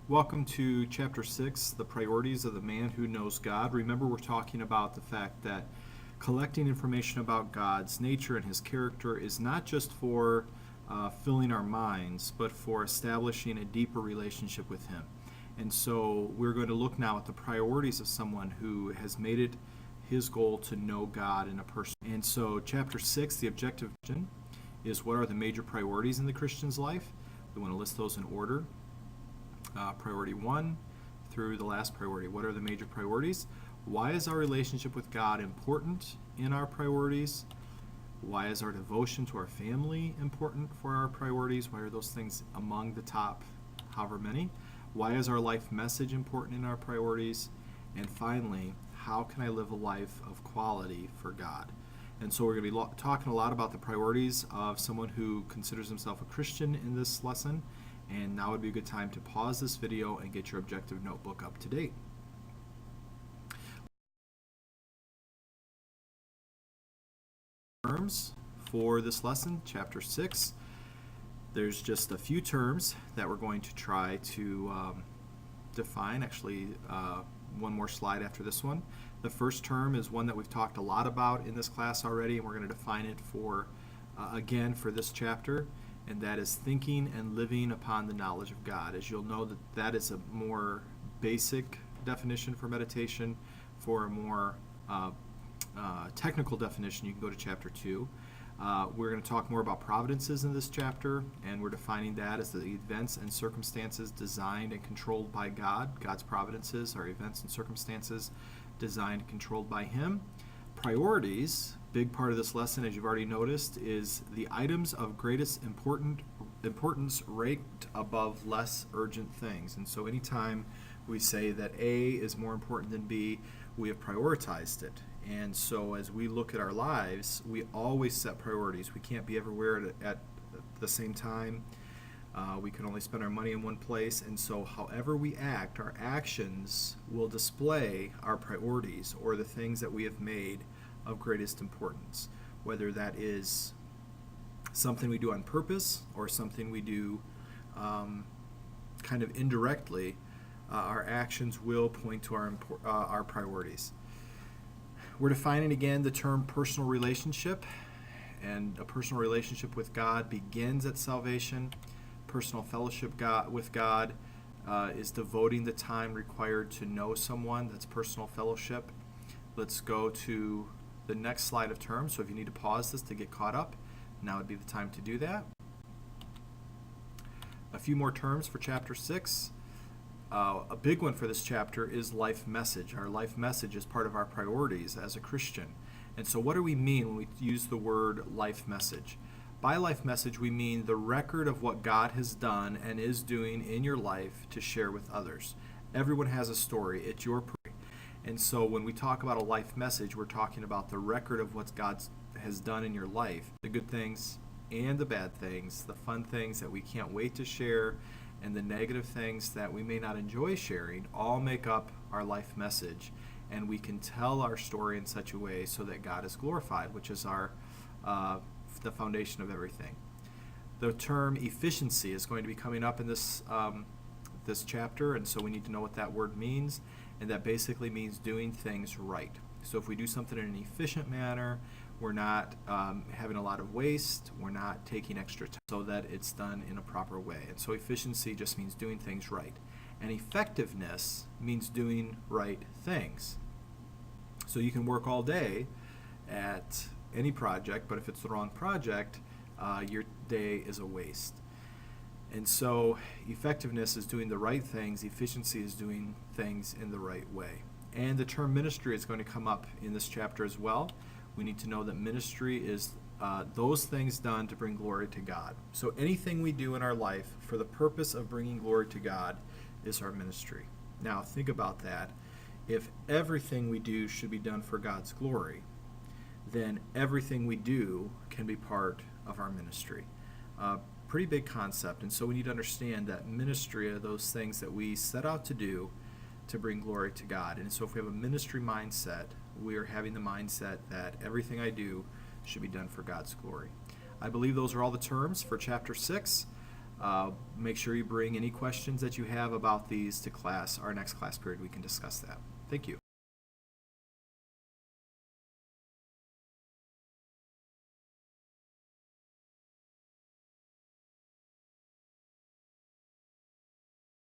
Welcome to Chapter 6, The Priorities of the Man Who Knows God. Remember, we're talking about the fact that collecting information about God's nature and His character is not just for filling our minds, but for establishing a deeper relationship with Him. And so we're going to look now at the priorities of someone who has made it his goal to know God in a person. And so Chapter 6, the objective question is, what are the major priorities in the Christian's life? We want to list those in order. Priority 1 through the last priority. What are the major priorities? Why is our relationship with God important in our priorities? Why is our devotion to our family important for our priorities? Why are those things among the top however many? Why is our life message important in our priorities? And finally, how can I live a life of quality for God? And so we're going to be talking a lot about the priorities of someone who considers himself a Christian in this lesson. And now would be a good time to pause this video and get your objective notebook up to date. Terms for this lesson, Chapter 6. There's just a few terms that we're going to try to define. Actually, one more slide after this one. The first term is one that we've talked a lot about in this class already, and we're going to define it for again for this chapter. And that is thinking and living upon the knowledge of God. As you'll know, that is a more basic definition for meditation. For a more technical definition, you can go to chapter 2. We're going to talk more about providences in this chapter, and we're defining that as the events and circumstances designed and controlled by God. God's providences are events and circumstances designed and controlled by Him. Priorities, big part of this lesson, as you've already noticed, is the items of greatest importance ranked above less urgent things. And so anytime we say that A is more important than B, we have prioritized it. And so as we look at our lives, we always set priorities. We can't be everywhere at the same time. We can only spend our money in one place. And so however we act, our actions will display our priorities or the things that we have made of greatest importance, whether that is something we do on purpose or something we do kind of indirectly. Our actions will point to our priorities. We're defining again the term personal relationship, and a personal relationship with God begins at salvation. Personal fellowship with God is devoting the time required to know someone. That's personal fellowship. Let's go to the next slide of terms. So if you need to pause this to get caught up, now would be the time to do that. A few more terms for chapter 6. A big one for this chapter is life message. Our life message is part of our priorities as a Christian. And so what do we mean when we use the word life message? By life message, we mean the record of what God has done and is doing in your life to share with others. Everyone has a story. It's your story. And so when we talk about a life message, we're talking about the record of what God has done in your life, the good things and the bad things, the fun things that we can't wait to share, and the negative things that we may not enjoy sharing, all make up our life message. And we can tell our story in such a way so that God is glorified, which is the foundation of everything. The term efficiency is going to be coming up in this chapter, and so we need to know what that word means. And that basically means doing things right. So if we do something in an efficient manner, we're not having a lot of waste, we're not taking extra time, so that it's done in a proper way. And so efficiency just means doing things right. And effectiveness means doing right things. So you can work all day at any project, but if it's the wrong project, your day is a waste. And so effectiveness is doing the right things, efficiency is doing things in the right way. And the term ministry is going to come up in this chapter as well. We need to know that ministry is those things done to bring glory to God. So anything we do in our life for the purpose of bringing glory to God is our ministry. Now think about that. If everything we do should be done for God's glory, then everything we do can be part of our ministry. Pretty big concept, and so we need to understand that ministry are those things that we set out to do to bring glory to God. And so if we have a ministry mindset, we are having the mindset that everything I do should be done for God's glory. I believe those are all the terms for chapter 6. Make sure you bring any questions that you have about these to class. Our next class period, we can discuss that. Thank you.